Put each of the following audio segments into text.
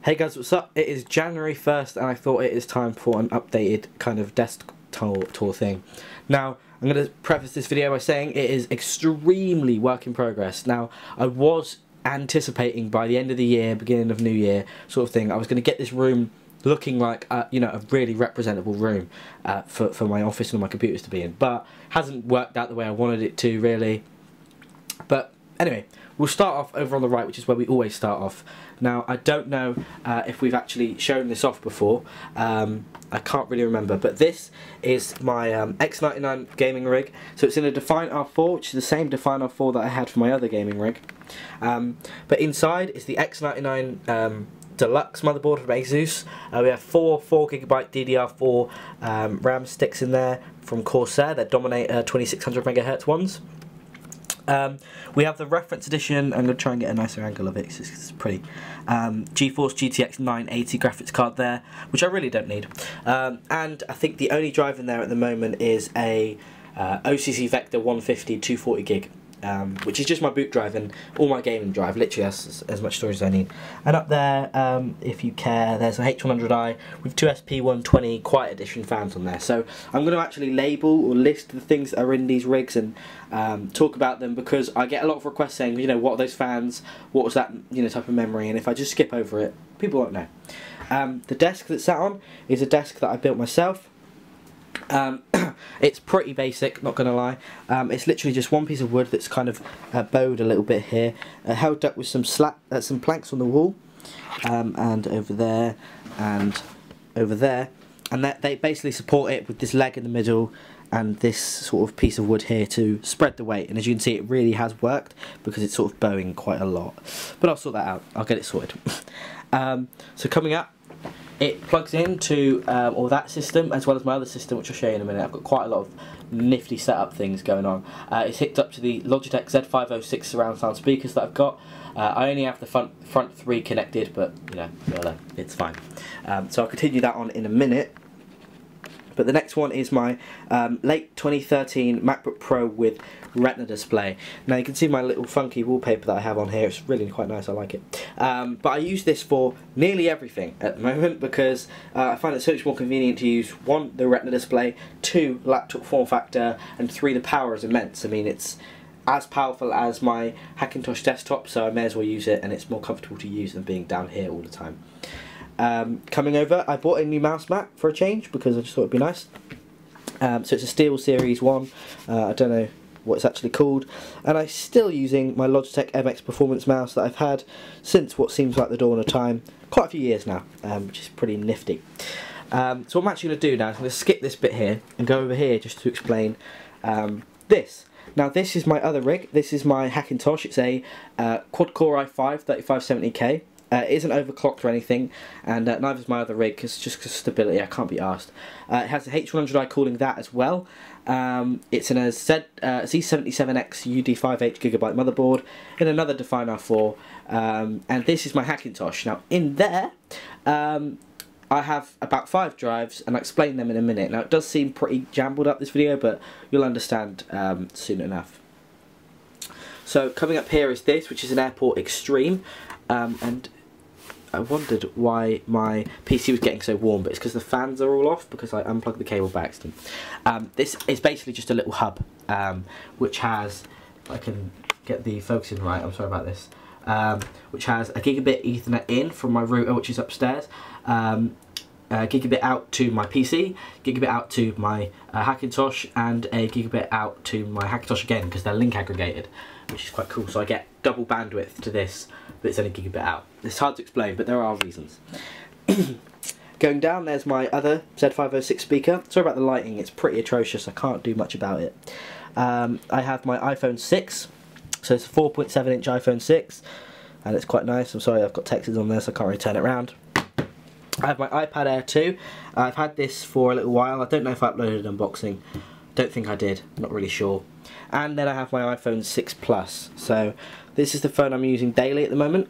Hey guys, what's up? It is January 1st and I thought it is time for an updated kind of desk tour thing. Now, I'm going to preface this video by saying it is extremely work in progress. Now, I was anticipating by the end of the year, beginning of new year sort of thing, I was going to get this room looking like a really representable room for my office and my computers to be in, but hasn't worked out the way I wanted it to really. But anyway, we'll start off over on the right, which is where we always start off. Now, I don't know if we've actually shown this off before. I can't really remember, but this is my X99 gaming rig. So it's in a Define R4, which is the same Define R4 that I had for my other gaming rig. But inside is the X99 Deluxe motherboard from Asus. We have four 4GB DDR4 RAM sticks in there from Corsair. They're Dominator 2600 MHz ones. We have the reference edition. I'm going to try and get a nicer angle of it because it's pretty. GeForce GTX 980 graphics card there, which I really don't need. And I think the only drive in there at the moment is a OCC Vector 150 240 gig. Which is just my boot drive and all my gaming drive, literally as much storage as I need. And up there, if you care, there's an H100i with two SP120 Quiet Edition fans on there. So I'm going to actually label or list the things that are in these rigs and talk about them, because I get a lot of requests saying, you know, what are those fans, what was that, you know, type of memory, and if I just skip over it, people won't know. The desk that's sat on is a desk that I built myself. It's pretty basic, not gonna lie. It's literally just one piece of wood that's kind of bowed a little bit here, held up with some planks on the wall, and over there and over there, and they basically support it with this leg in the middle and this sort of piece of wood here to spread the weight. And as you can see, it really has worked because it's sort of bowing quite a lot, but I'll sort that out. I'll get it sorted. So coming up, it plugs into all that system as well as my other system, which I'll show you in a minute. I've got quite a lot of nifty setup things going on. It's hooked up to the Logitech Z777 surround sound speakers that I've got. I only have the front three connected, but you know, it's fine. So I'll continue that on in a minute. But the next one is my late 2013 MacBook Pro with Retina display. Now you can see my little funky wallpaper that I have on here. It's really quite nice, I like it. But I use this for nearly everything at the moment because I find it so much more convenient to use, one, the Retina display, two, laptop form factor, and three, the power is immense. I mean, it's as powerful as my Hackintosh desktop, so I may as well use it, and it's more comfortable to use than being down here all the time. Coming over, I bought a new mouse mat for a change because I just thought it'd be nice. So it's a Steel Series 1, I don't know what it's actually called, and I'm still using my Logitech MX Performance mouse that I've had since what seems like the dawn of time, quite a few years now, which is pretty nifty. So what I'm actually going to do now is I'm going to skip this bit here and go over here just to explain this. Now this is my other rig. This is my Hackintosh. It's a quad-core i5 3570K. It isn't overclocked or anything, and neither is my other rig, just because stability, I can't be arsed. It has the H100i cooling that as well. It's in a Z77X UD5H GB motherboard in another Define R4, and this is my Hackintosh. Now in there, I have about 5 drives, and I'll explain them in a minute. Now it does seem pretty jumbled up, this video, but you'll understand soon enough. So coming up here is this, which is an Airport Extreme, and I wondered why my PC was getting so warm, but it's because the fans are all off because I unplugged the cable by accident. This is basically just a little hub, which has, if I can get the focusing right, I'm sorry about this, which has a gigabit Ethernet in from my router, which is upstairs, gigabit out to my PC, gigabit out to my Hackintosh, and a gigabit out to my Hackintosh again because they're link aggregated, which is quite cool. So I get double bandwidth to this, but it's only gigabit out. It's hard to explain, but there are reasons. Going down, there's my other Z506 speaker. Sorry about the lighting, it's pretty atrocious, I can't do much about it. I have my iPhone 6, so it's a 4.7 inch iPhone 6, and it's quite nice. I'm sorry, I've got textures on there, so I can't really turn it around. I have my iPad Air 2. I've had this for a little while. I don't know if I uploaded an unboxing. Don't think I did, not really sure. And then I have my iPhone 6 Plus. So this is the phone I'm using daily at the moment,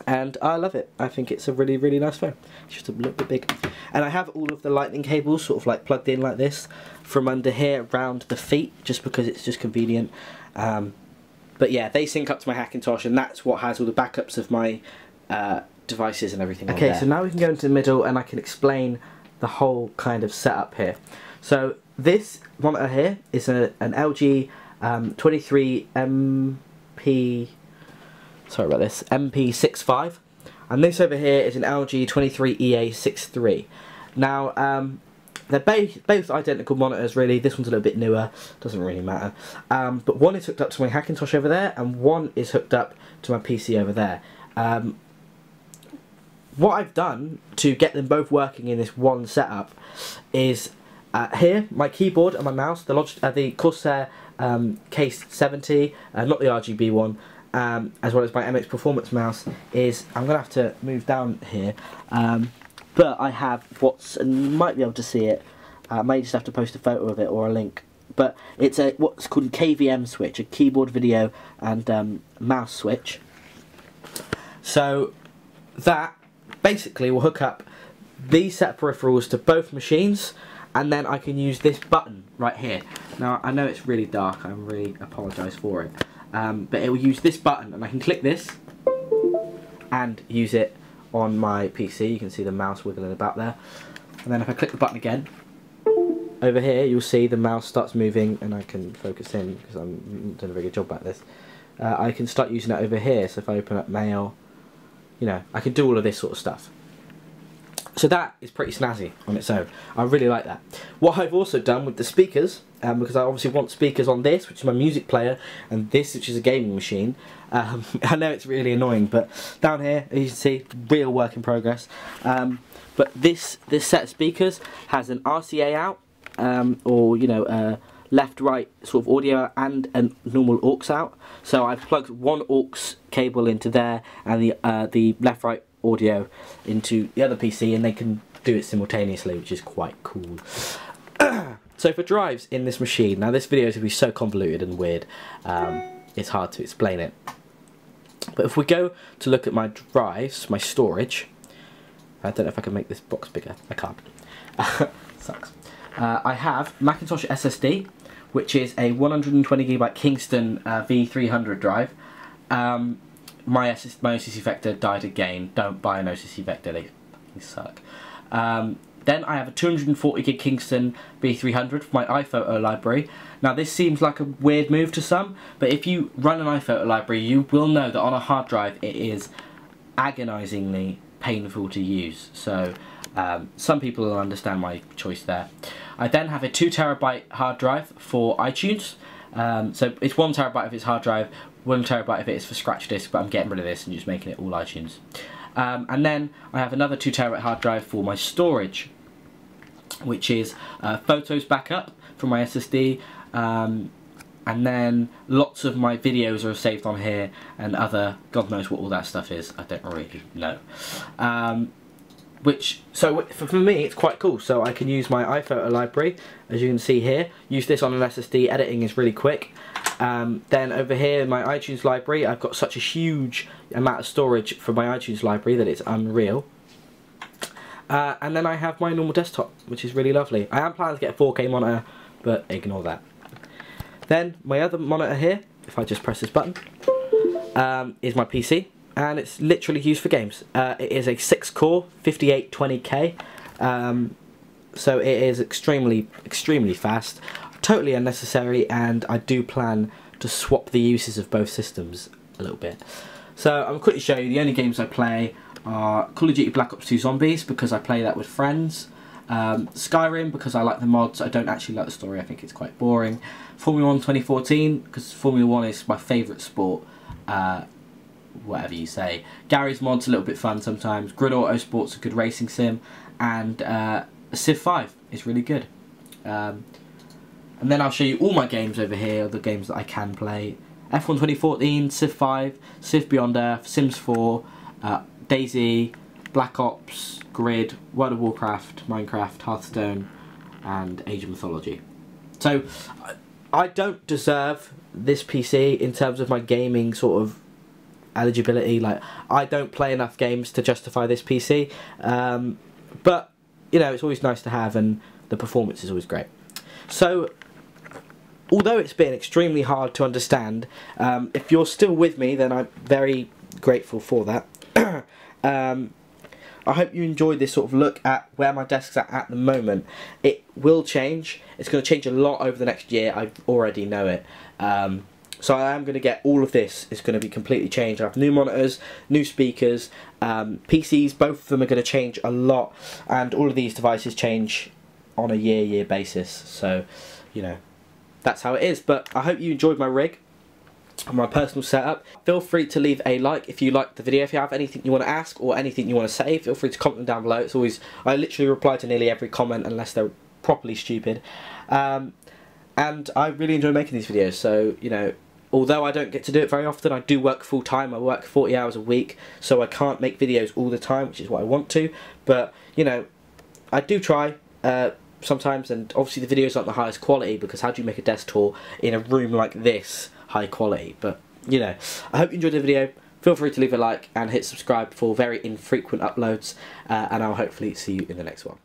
and I love it. I think it's a really, really nice phone. It's just a little bit big. And I have all of the lightning cables sort of like plugged in like this from under here around the feet, just because it's just convenient. But yeah, they sync up to my Hackintosh, and that's what has all the backups of my devices and everything. Okay, so now we can go into the middle and I can explain the whole kind of setup here. So this monitor here is an LG 23 MP65, and this over here is an LG 23 EA63. Now they're both identical monitors really. This one's a little bit newer, doesn't really matter, but one is hooked up to my Hackintosh over there and one is hooked up to my PC over there. What I've done to get them both working in this one setup is here my keyboard and my mouse, the Corsair Case 70, not the RGB one, as well as my MX Performance mouse. I'm going to have to move down here, but I have and you might be able to see it, I may just have to post a photo of it or a link, but it's what's called a KVM switch, a keyboard, video and mouse switch. So that basically will hook up these set of peripherals to both machines, and then I can use this button right here. Now I know it's really dark, I really apologise for it, but it will use this button and I can click this and use it on my PC. You can see the mouse wiggling about there, and then if I click the button again over here, you'll see the mouse starts moving and I can focus in because I'm doing a very good job at this. I can start using it over here, so if I open up mail, you know, I can do all of this sort of stuff. So that is pretty snazzy on its own. I really like that. What I've also done with the speakers, because I obviously want speakers on this, which is my music player, and this, which is a gaming machine. I know it's really annoying, but down here, as you can see, real work in progress. But this set of speakers has an RCA out, or you know, left-right sort of audio, and a normal aux out. So I've plugged one aux cable into there, and the left-right audio into the other PC, and they can do it simultaneously, which is quite cool. So for drives in this machine, now this video is going to be so convoluted and weird, it's hard to explain it. But if we go to look at my drives, my storage, I don't know if I can make this box bigger, I can't. Sucks. I have Hackintosh SSD, which is a 120GB Kingston V300 drive. My OCC Vector died again. Don't buy an OCC Vector, they fucking suck. Then I have a 240GB Kingston V300 for my iPhoto library. Now this seems like a weird move to some, but if you run an iPhoto library, you will know that on a hard drive it is agonisingly painful to use. So some people will understand my choice there. I then have a 2TB hard drive for iTunes. So it's 1TB if it's hard drive, 1TB if it is for scratch disk, but I'm getting rid of this and just making it all iTunes. And then I have another 2TB hard drive for my storage, which is photos backup from my SSD, and then lots of my videos are saved on here, and other, God knows what all that stuff is, I don't really know. So for me it's quite cool, so I can use my iPhoto library, as you can see here, use this on an SSD, editing is really quick. Then over here in my iTunes library, I've got such a huge amount of storage for my iTunes library that it's unreal. And then I have my normal desktop, which is really lovely. I am planning to get a 4K monitor, but ignore that. Then my other monitor here, if I just press this button, is my PC. And it's literally used for games. It is a 6-core 5820K, so it is extremely fast, totally unnecessary, and I do plan to swap the uses of both systems a little bit. So I'm quickly show you the only games I play are Call of Duty Black Ops 2 Zombies, because I play that with friends, Skyrim because I like the mods, I don't actually like the story, I think it's quite boring, Formula 1 2014 because Formula 1 is my favourite sport, whatever you say. Gary's mod's a little bit fun sometimes. Grid Auto Sport's a good racing sim, and Civ 5 is really good. And then I'll show you all my games over here, the games that I can play. F1 2014, Civ 5, Civ Beyond Earth, Sims 4, DayZ, Black Ops, Grid, World of Warcraft, Minecraft, Hearthstone, and Age of Mythology. So I don't deserve this PC in terms of my gaming sort of eligibility. Like, I don't play enough games to justify this PC, but you know, it's always nice to have, and the performance is always great. So although it's been extremely hard to understand, if you're still with me, then I'm very grateful for that. I hope you enjoyed this sort of look at where my desk's at the moment. It will change. It's going to change a lot over the next year. I already know it. So I am going to get all of this. It's going to be completely changed. I have new monitors, new speakers, PCs. Both of them are going to change a lot, and all of these devices change on a year basis. So, you know, that's how it is. But I hope you enjoyed my rig, my personal setup. Feel free to leave a like if you liked the video. If you have anything you want to ask or anything you want to say, feel free to comment them down below. It's always, I literally reply to nearly every comment unless they're properly stupid. And I really enjoy making these videos, so, you know, although I don't get to do it very often, I do work full time. I work 40 hours a week, so I can't make videos all the time, which is what I want to. But, you know, I do try sometimes, and obviously the videos aren't the highest quality, because how do you make a desk tour in a room like this high quality? But, you know, I hope you enjoyed the video. Feel free to leave a like and hit subscribe for very infrequent uploads, and I'll hopefully see you in the next one.